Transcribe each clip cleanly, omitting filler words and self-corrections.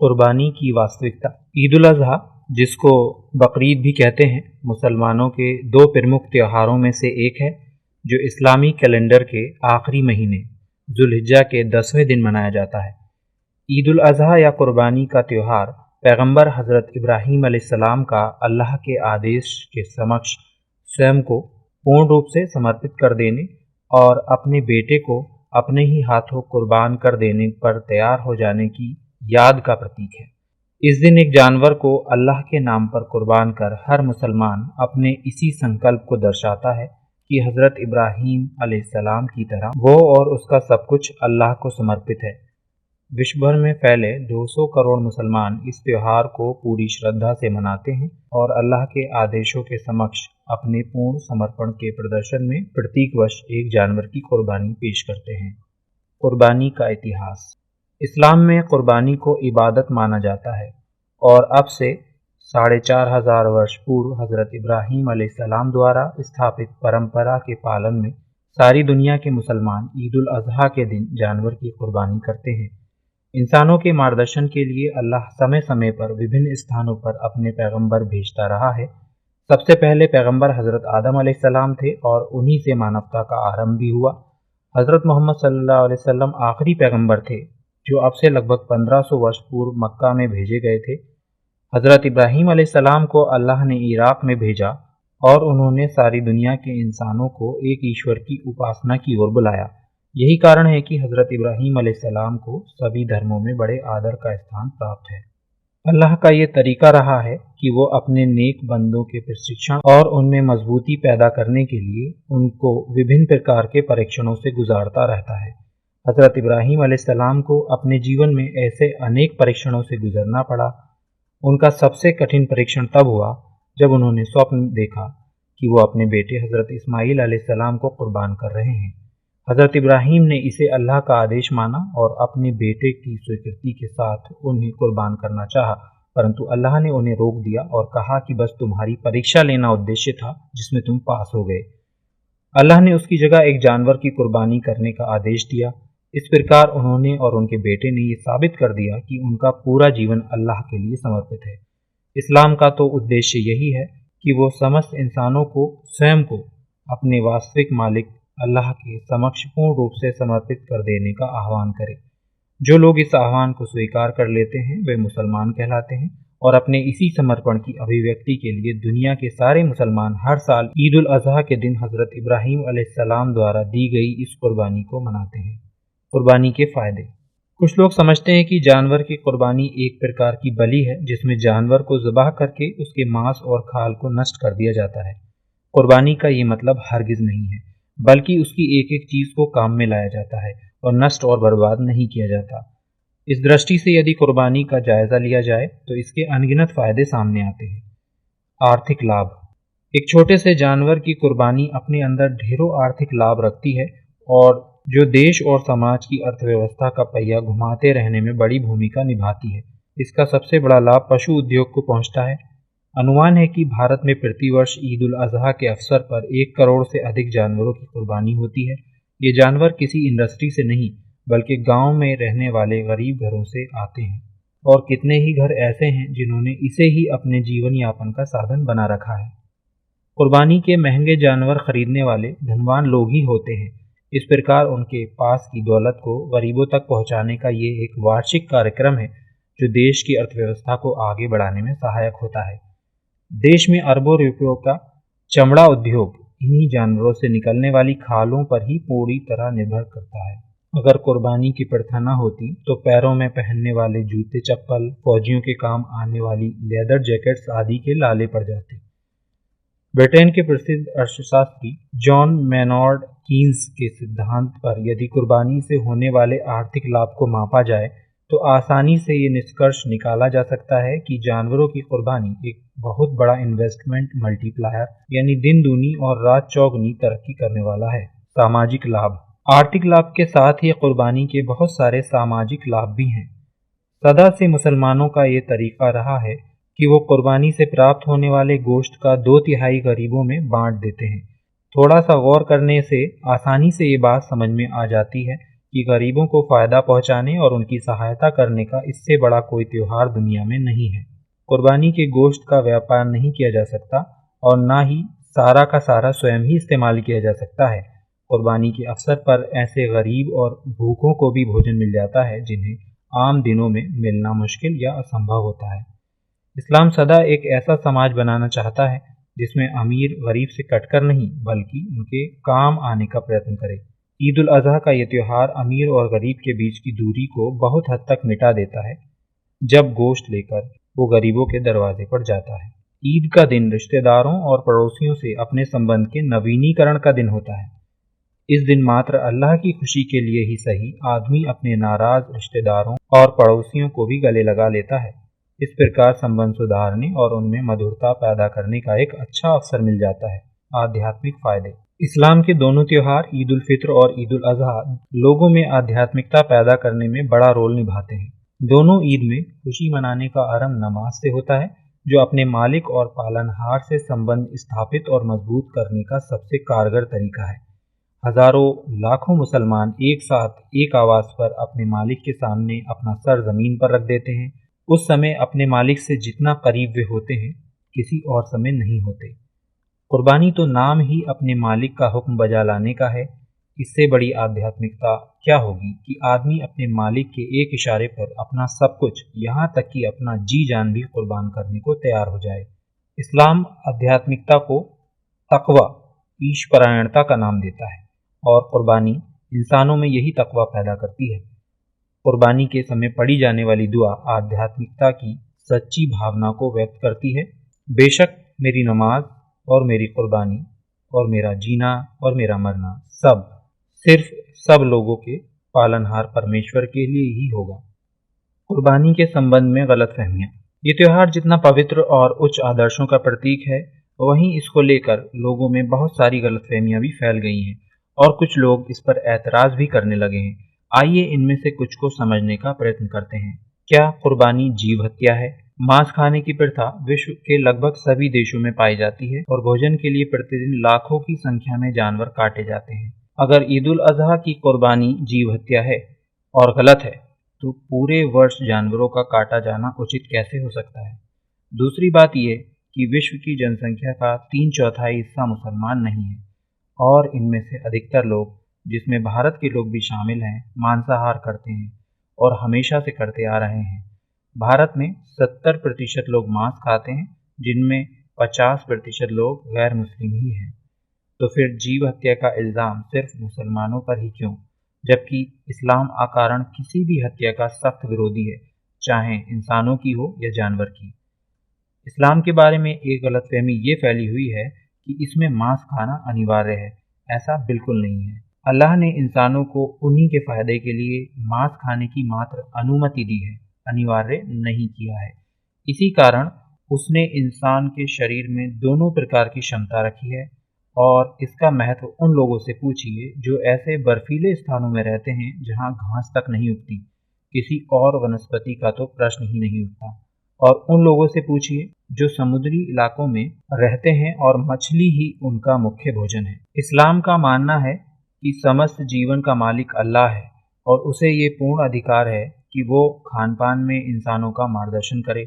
कुर्बानी की वास्तविकता। ईद उल अज़हा, जिसको बकरीद भी कहते हैं, मुसलमानों के दो प्रमुख त्योहारों में से एक है जो इस्लामी कैलेंडर के आखिरी महीने जुल्हिज्जा के 10वें दिन मनाया जाता है। ईद उल अज़हा या कुर्बानी का त्यौहार पैगंबर हज़रत इब्राहीम अलैहिस्सलाम का अल्लाह के आदेश के समक्ष स्वयं को पूर्ण रूप से समर्पित कर देने और अपने बेटे को अपने ही हाथों कुर्बान कर देने पर तैयार हो जाने की याद का प्रतीक है। इस दिन एक जानवर को अल्लाह के नाम पर कुर्बान कर हर मुसलमान अपने इसी संकल्प को दर्शाता है कि हज़रत इब्राहीम अलैहिस्सलाम की तरह वो और उसका सब कुछ अल्लाह को समर्पित है। विश्व भर में फैले 200 करोड़ मुसलमान इस त्यौहार को पूरी श्रद्धा से मनाते हैं और अल्लाह के आदेशों के समक्ष अपने पूर्ण समर्पण के प्रदर्शन में प्रतीकवश एक जानवर की कुर्बानी पेश करते हैं। कुर्बानी का इतिहास। इस्लाम में कुर्बानी को इबादत माना जाता है और अब से 4500 वर्ष पूर्व हज़रत इब्राहीम अलैहिस्सलाम द्वारा स्थापित परंपरा के पालन में सारी दुनिया के मुसलमान ईद उल अज़हा के दिन जानवर की कुर्बानी करते हैं। इंसानों के मार्गदर्शन के लिए अल्लाह समय समय पर विभिन्न स्थानों पर अपने पैगंबर भेजता रहा है। सबसे पहले पैगंबर हज़रत आदम अलैहिस्सलाम थे और उन्हीं से मानवता का आरंभ भी हुआ। हज़रत मोहम्मद सल्लल्लाहु अलैहि वसल्लम आखिरी पैगंबर थे जो अब से लगभग 1500 वर्ष पूर्व मक्का में भेजे गए थे। हज़रत इब्राहीम अलैहिस्सलाम को अल्लाह ने इराक में भेजा और उन्होंने सारी दुनिया के इंसानों को एक ईश्वर की उपासना की ओर बुलाया। यही कारण है कि हज़रत इब्राहीम अलैहिस्सलाम को सभी धर्मों में बड़े आदर का स्थान प्राप्त है। अल्लाह का ये तरीका रहा है कि वो अपने नेक बंदों के प्रशिक्षण और उनमें मजबूती पैदा करने के लिए उनको विभिन्न प्रकार के परीक्षणों से गुजारता रहता है। हज़रत इब्राहीम अलैहिस्सलाम को अपने जीवन में ऐसे अनेक परीक्षणों से गुजरना पड़ा। उनका सबसे कठिन परीक्षण तब हुआ जब उन्होंने स्वप्न देखा कि वो अपने बेटे हज़रत इस्माईल अलैहिस्सलाम को कुर्बान कर रहे हैं। हज़रत इब्राहीम ने इसे अल्लाह का आदेश माना और अपने बेटे की स्वीकृति के साथ उन्हें कुर्बान करना चाहा, परंतु अल्लाह ने उन्हें रोक दिया और कहा कि बस तुम्हारी परीक्षा लेना उद्देश्य था जिसमें तुम पास हो गए। अल्लाह ने उसकी जगह एक जानवर की कुर्बानी करने का आदेश दिया। इस प्रकार उन्होंने और उनके बेटे ने ये साबित कर दिया कि उनका पूरा जीवन अल्लाह के लिए समर्पित है। इस्लाम का तो उद्देश्य यही है कि वो समस्त इंसानों को स्वयं को अपने वास्तविक मालिक अल्लाह के समक्ष पूर्ण रूप से समर्पित कर देने का आह्वान करे। जो लोग इस आह्वान को स्वीकार कर लेते हैं वे मुसलमान कहलाते हैं और अपने इसी समर्पण की अभिव्यक्ति के लिए दुनिया के सारे मुसलमान हर साल ईद उल अज़हा के दिन हज़रत इब्राहीम अलैहिस्सलाम द्वारा दी गई इस कुर्बानी को मनाते हैं। कुर्बानी के फ़ायदे। कुछ लोग समझते हैं कि जानवर की कुर्बानी एक प्रकार की बलि है जिसमें जानवर को ज़बाह करके उसके मांस और खाल को नष्ट कर दिया जाता है। कुर्बानी का ये मतलब हरगिज़ नहीं है, बल्कि उसकी एक एक चीज़ को काम में लाया जाता है और नष्ट और बर्बाद नहीं किया जाता। इस दृष्टि से यदि कुर्बानी का जायज़ा लिया जाए तो इसके अनगिनत फ़ायदे सामने आते हैं। आर्थिक लाभ। एक छोटे से जानवर की कुर्बानी अपने अंदर ढेरों आर्थिक लाभ रखती है और जो देश और समाज की अर्थव्यवस्था का पहिया घुमाते रहने में बड़ी भूमिका निभाती है। इसका सबसे बड़ा लाभ पशु उद्योग को पहुंचता है। अनुमान है कि भारत में प्रतिवर्ष ईद उल अज़हा के अवसर पर 1 करोड़ से अधिक जानवरों की कुर्बानी होती है। ये जानवर किसी इंडस्ट्री से नहीं बल्कि गांव में रहने वाले गरीब घरों से आते हैं और कितने ही घर ऐसे हैं जिन्होंने इसे ही अपने जीवन यापन का साधन बना रखा है। कुर्बानी के महंगे जानवर खरीदने वाले धनवान लोग ही होते हैं। इस प्रकार उनके पास की दौलत को गरीबों तक पहुंचाने का ये एक वार्षिक कार्यक्रम है जो देश की अर्थव्यवस्था को आगे बढ़ाने में सहायक होता है। देश में अरबों रुपयों का चमड़ा उद्योग इन्हीं जानवरों से निकलने वाली खालों पर ही पूरी तरह निर्भर करता है। अगर कुर्बानी की प्रथा न होती तो पैरों में पहनने वाले जूते चप्पल, फौजियों के काम आने वाली लेदर जैकेट्स आदि के लाले पड़ जाते। ब्रिटेन के प्रसिद्ध अर्थशास्त्री जॉन मैनॉर्ड कीन्स के सिद्धांत पर यदि कुर्बानी से होने वाले आर्थिक लाभ को मापा जाए तो आसानी से ये निष्कर्ष निकाला जा सकता है कि जानवरों की कुर्बानी एक बहुत बड़ा इन्वेस्टमेंट मल्टीप्लायर यानी दिन दूनी और रात चौगुनी तरक्की करने वाला है। सामाजिक लाभ। आर्थिक लाभ के साथ ही कुर्बानी के बहुत सारे सामाजिक लाभ भी हैं। सदा से मुसलमानों का ये तरीका रहा है कि वो कुर्बानी से प्राप्त होने वाले गोश्त का 2/3 गरीबों में बांट देते हैं। थोड़ा सा गौर करने से आसानी से ये बात समझ में आ जाती है कि गरीबों को फ़ायदा पहुंचाने और उनकी सहायता करने का इससे बड़ा कोई त्यौहार दुनिया में नहीं है। कुर्बानी के गोश्त का व्यापार नहीं किया जा सकता और ना ही सारा का सारा स्वयं ही इस्तेमाल किया जा सकता है। कुर्बानी के अवसर पर ऐसे गरीब और भूखों को भी भोजन मिल जाता है जिन्हें आम दिनों में मिलना मुश्किल या असंभव होता है। इस्लाम सदा एक ऐसा समाज बनाना चाहता है जिसमें अमीर गरीब से कटकर नहीं बल्कि उनके काम आने का प्रयत्न करे। ईद उल अज़हा का यह त्यौहार अमीर और गरीब के बीच की दूरी को बहुत हद तक मिटा देता है जब गोश्त लेकर वो गरीबों के दरवाजे पर जाता है। ईद का दिन रिश्तेदारों और पड़ोसियों से अपने संबंध के नवीनीकरण का दिन होता है। इस दिन मात्र अल्लाह की खुशी के लिए ही सही आदमी अपने नाराज रिश्तेदारों और पड़ोसियों को भी गले लगा लेता है। इस प्रकार संबंध सुधारने और उनमें मधुरता पैदा करने का एक अच्छा अवसर मिल जाता है। आध्यात्मिक फायदे। इस्लाम के दोनों त्योहार ईद उल फित्र और ईद उल अज़हा लोगों में आध्यात्मिकता पैदा करने में बड़ा रोल निभाते हैं। दोनों ईद में खुशी मनाने का आरंभ नमाज से होता है जो अपने मालिक और पालनहार से संबंध स्थापित और मजबूत करने का सबसे कारगर तरीका है। हजारों लाखों मुसलमान एक साथ एक आवाज़ पर अपने मालिक के सामने अपना सर ज़मीन पर रख देते हैं। उस समय अपने मालिक से जितना करीब वे होते हैं किसी और समय नहीं होते। कुर्बानी तो नाम ही अपने मालिक का हुक्म बजा लाने का है। इससे बड़ी आध्यात्मिकता क्या होगी कि आदमी अपने मालिक के एक इशारे पर अपना सब कुछ यहाँ तक कि अपना जी जान भी कुर्बान करने को तैयार हो जाए। इस्लाम आध्यात्मिकता को तकवा ईशपरायणता का नाम देता है और कुर्बानी इंसानों में यही तकवा पैदा करती है। कुर्बानी के समय पढ़ी जाने वाली दुआ आध्यात्मिकता की सच्ची भावना को व्यक्त करती है। बेशक मेरी नमाज और मेरी कुर्बानी और मेरा जीना और मेरा मरना सब सिर्फ सब लोगों के पालनहार परमेश्वर के लिए ही होगा। कुर्बानी के संबंध में गलतफहमियाँ। ये त्यौहार जितना पवित्र और उच्च आदर्शों का प्रतीक है वहीं इसको लेकर लोगों में बहुत सारी गलतफहमियाँ भी फैल गई हैं और कुछ लोग इस पर एतराज़ भी करने लगे हैं। आइए इनमें से कुछ को समझने का प्रयत्न करते हैं। क्या कुर्बानी जीव हत्या है? मांस खाने की प्रथा विश्व के लगभग सभी देशों में पाई जाती है और भोजन के लिए प्रतिदिन लाखों की संख्या में जानवर काटे जाते हैं। अगर ईद उल अज़हा की कुर्बानी जीव हत्या है और गलत है तो पूरे वर्ष जानवरों का काटा जाना उचित कैसे हो सकता है? दूसरी बात यह कि विश्व की जनसंख्या का 3/4 हिस्सा मुसलमान नहीं है और इनमें से अधिकतर लोग, जिसमें भारत के लोग भी शामिल हैं, मांसाहार करते हैं और हमेशा से करते आ रहे हैं। भारत में 70% लोग मांस खाते हैं जिनमें 50% लोग गैर मुस्लिम ही हैं। तो फिर जीव हत्या का इल्ज़ाम सिर्फ मुसलमानों पर ही क्यों, जबकि इस्लाम अकारण किसी भी हत्या का सख्त विरोधी है, चाहे इंसानों की हो या जानवर की। इस्लाम के बारे में एक गलतफहमी ये फैली हुई है कि इसमें मांस खाना अनिवार्य है। ऐसा बिल्कुल नहीं है। अल्लाह ने इंसानों को उन्हीं के फ़ायदे के लिए मांस खाने की मात्र अनुमति दी है, अनिवार्य नहीं किया है। इसी कारण उसने इंसान के शरीर में दोनों प्रकार की क्षमता रखी है और इसका महत्व उन लोगों से पूछिए जो ऐसे बर्फीले स्थानों में रहते हैं जहाँ घास तक नहीं उगती, किसी और वनस्पति का तो प्रश्न ही नहीं उठता। और उन लोगों से पूछिए जो समुद्री इलाकों में रहते हैं और मछली ही उनका मुख्य भोजन है। इस्लाम का मानना है कि समस्त जीवन का मालिक अल्लाह है और उसे ये पूर्ण अधिकार है कि वो खान पान में इंसानों का मार्गदर्शन करे।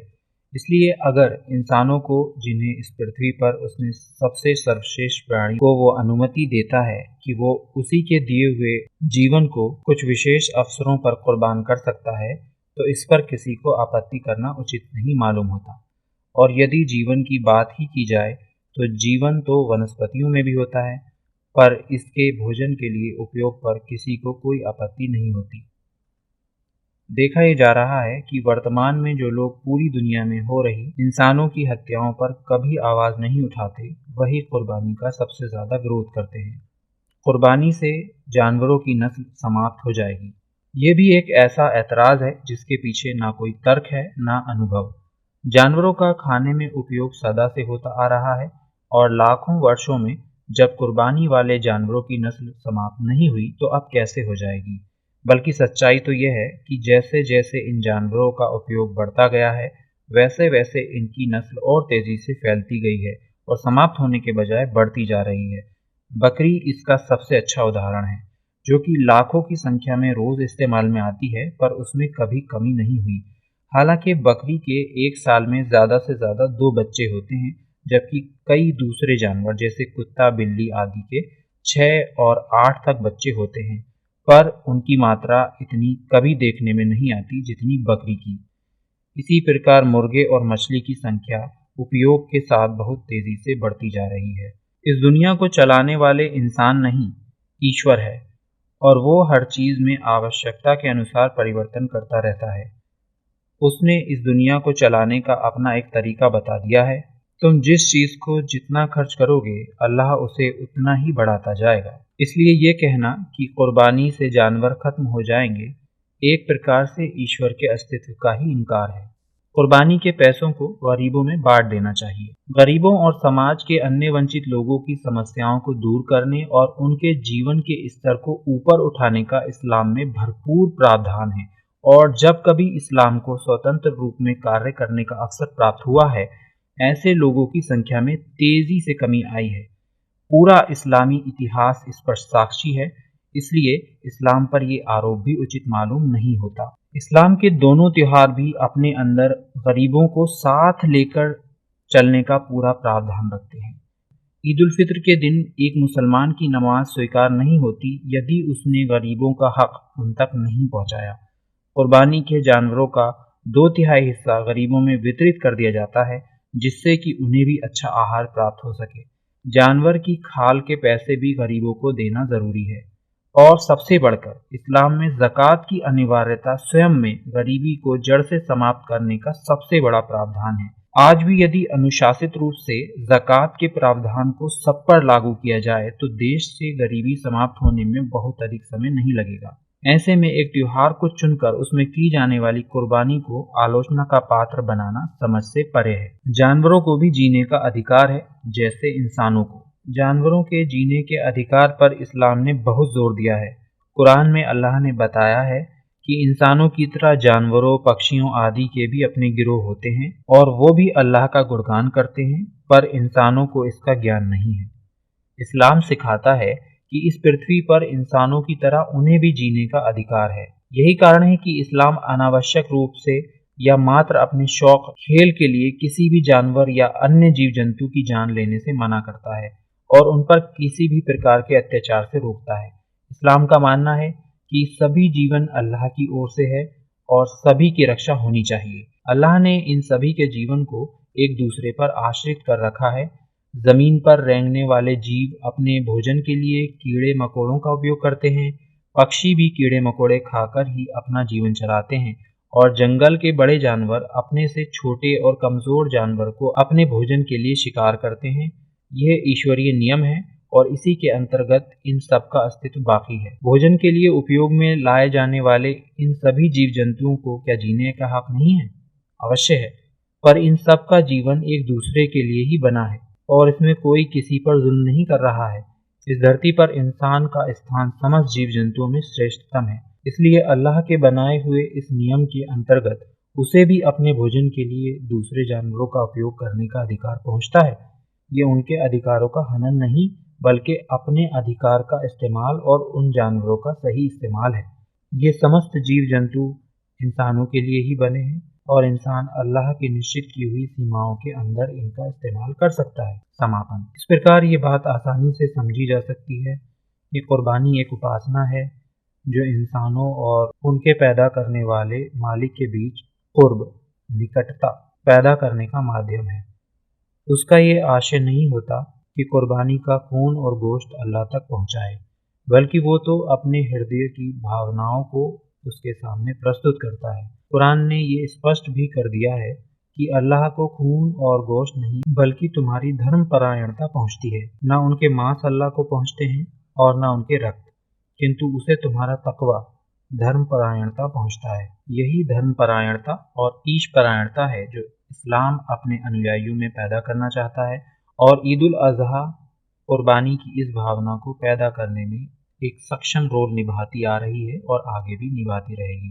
इसलिए अगर इंसानों को, जिन्हें इस पृथ्वी पर उसने सबसे सर्वश्रेष्ठ प्राणी को वो अनुमति देता है कि वो उसी के दिए हुए जीवन को कुछ विशेष अवसरों पर कुर्बान कर सकता है, तो इस पर किसी को आपत्ति करना उचित नहीं मालूम होता। और यदि जीवन की बात ही की जाए तो जीवन तो वनस्पतियों में भी होता है, पर इसके भोजन के लिए उपयोग पर किसी को कोई आपत्ति नहीं होती। देखा ये जा रहा है कि वर्तमान में जो लोग पूरी दुनिया में हो रही इंसानों की हत्याओं पर कभी आवाज़ नहीं उठाते, वही कुर्बानी का सबसे ज़्यादा विरोध करते हैं। कुर्बानी से जानवरों की नस्ल समाप्त हो जाएगी, ये भी एक ऐसा ऐतराज़ है जिसके पीछे ना कोई तर्क है ना अनुभव। जानवरों का खाने में उपयोग सदा से होता आ रहा है और लाखों वर्षों में जब कुर्बानी वाले जानवरों की नस्ल समाप्त नहीं हुई तो अब कैसे हो जाएगी। बल्कि सच्चाई तो यह है कि जैसे जैसे इन जानवरों का उपयोग बढ़ता गया है वैसे वैसे इनकी नस्ल और तेज़ी से फैलती गई है और समाप्त होने के बजाय बढ़ती जा रही है। बकरी इसका सबसे अच्छा उदाहरण है। जो कि लाखों की संख्या में रोज़ इस्तेमाल में आती है, पर उसमें कभी कमी नहीं हुई। हालांकि बकरी के एक साल में ज़्यादा से ज़्यादा 2 बच्चे होते हैं, जबकि कई दूसरे जानवर जैसे कुत्ता, बिल्ली आदि के 6 और 8 तक बच्चे होते हैं, पर उनकी मात्रा इतनी कभी देखने में नहीं आती जितनी बकरी की। इसी प्रकार मुर्गे और मछली की संख्या उपयोग के साथ बहुत तेजी से बढ़ती जा रही है। इस दुनिया को चलाने वाले इंसान नहीं, ईश्वर है, और वो हर चीज में आवश्यकता के अनुसार परिवर्तन करता रहता है। उसने इस दुनिया को चलाने का अपना एक तरीका बता दिया है। तुम जिस चीज को जितना खर्च करोगे, अल्लाह उसे उतना ही बढ़ाता जाएगा। इसलिए ये कहना कि कुर्बानी से जानवर खत्म हो जाएंगे, एक प्रकार से ईश्वर के अस्तित्व का ही इनकार है। कुर्बानी के पैसों को गरीबों में बांट देना चाहिए। गरीबों और समाज के अन्य वंचित लोगों की समस्याओं को दूर करने और उनके जीवन के स्तर को ऊपर उठाने का इस्लाम में भरपूर प्रावधान है, और जब कभी इस्लाम को स्वतंत्र रूप में कार्य करने का अवसर प्राप्त हुआ है, ऐसे लोगों की संख्या में तेजी से कमी आई है। पूरा इस्लामी इतिहास इस पर साक्षी है, इसलिए इस्लाम पर ये आरोप भी उचित मालूम नहीं होता। इस्लाम के दोनों त्योहार भी अपने अंदर गरीबों को साथ लेकर चलने का पूरा प्रावधान रखते हैं। ईद उल फित्र के दिन एक मुसलमान की नमाज स्वीकार नहीं होती यदि उसने गरीबों का हक उन तक नहीं पहुंचाया। कुर्बानी के जानवरों का 2/3 हिस्सा गरीबों में वितरित कर दिया जाता है, जिससे कि उन्हें भी अच्छा आहार प्राप्त हो सके। जानवर की खाल के पैसे भी गरीबों को देना जरूरी है। और सबसे बढ़कर इस्लाम में ज़कात की अनिवार्यता स्वयं में गरीबी को जड़ से समाप्त करने का सबसे बड़ा प्रावधान है। आज भी यदि अनुशासित रूप से ज़कात के प्रावधान को सब पर लागू किया जाए तो देश से गरीबी समाप्त होने में बहुत अधिक समय नहीं लगेगा। ऐसे में एक त्योहार को चुनकर उसमें की जाने वाली कुर्बानी को आलोचना का पात्र बनाना समझ से परे है। जानवरों को भी जीने का अधिकार है, जैसे इंसानों को। जानवरों के जीने के अधिकार पर इस्लाम ने बहुत जोर दिया है। कुरान में अल्लाह ने बताया है कि इंसानों की तरह जानवरों, पक्षियों आदि के भी अपने गिरोह होते हैं, और वो भी अल्लाह का गुणगान करते हैं, पर इंसानों को इसका ज्ञान नहीं है। इस्लाम सिखाता है कि इस पृथ्वी पर इंसानों की तरह उन्हें भी जीने का अधिकार है। यही कारण है कि इस्लाम अनावश्यक रूप से या मात्र अपने शौक खेल के लिए किसी भी जानवर या अन्य जीव जंतु की जान लेने से मना करता है और उन पर किसी भी प्रकार के अत्याचार से रोकता है। इस्लाम का मानना है कि सभी जीवन अल्लाह की ओर से है और सभी की रक्षा होनी चाहिए। अल्लाह ने इन सभी के जीवन को एक दूसरे पर आश्रित कर रखा है। जमीन पर रेंगने वाले जीव अपने भोजन के लिए कीड़े मकोड़ों का उपयोग करते हैं। पक्षी भी कीड़े मकोड़े खाकर ही अपना जीवन चलाते हैं, और जंगल के बड़े जानवर अपने से छोटे और कमजोर जानवर को अपने भोजन के लिए शिकार करते हैं। यह ईश्वरीय नियम है और इसी के अंतर्गत इन सब का अस्तित्व बाकी है। भोजन के लिए उपयोग में लाए जाने वाले इन सभी जीव जंतुओं को क्या जीने का हक नहीं है? अवश्य है, पर इन सब का जीवन एक दूसरे के लिए ही बना है और इसमें कोई किसी पर जुल्म नहीं कर रहा है। इस धरती पर इंसान का स्थान समस्त जीव जंतुओं में श्रेष्ठतम है, इसलिए अल्लाह के बनाए हुए इस नियम के अंतर्गत उसे भी अपने भोजन के लिए दूसरे जानवरों का उपयोग करने का अधिकार पहुंचता है। ये उनके अधिकारों का हनन नहीं, बल्कि अपने अधिकार का इस्तेमाल और उन जानवरों का सही इस्तेमाल है। ये समस्त जीव जंतु इंसानों के लिए ही बने हैं और इंसान अल्लाह की निश्चित की हुई सीमाओं के अंदर इनका इस्तेमाल कर सकता है। समापन। इस प्रकार ये बात आसानी से समझी जा सकती है कि कुर्बानी एक उपासना है जो इंसानों और उनके पैदा करने वाले मालिक के बीच कुर्ब, निकटता पैदा करने का माध्यम है। उसका ये आशय नहीं होता कि कुर्बानी का खून और गोश्त अल्लाह तक पहुंचाए, बल्कि वो तो अपने हृदय की भावनाओं को उसके सामने प्रस्तुत करता है। कुरान ने ये स्पष्ट भी कर दिया है कि अल्लाह को खून और गोश्त नहीं, बल्कि तुम्हारी धर्मपरायणता पहुंचती है। न उनके मांस अल्लाह को पहुंचते हैं और न उनके रक्त, किंतु उसे तुम्हारा तकवा, धर्मपरायणता पहुंचता है। यही धर्मपरायणता और ईशपरायणता है जो इस्लाम अपने अनुयायियों में पैदा करना चाहता है, और ईद उल अजहा कुर्बानी की इस भावना को पैदा करने में एक सक्षम रोल निभाती आ रही है और आगे भी निभाती रहेगी।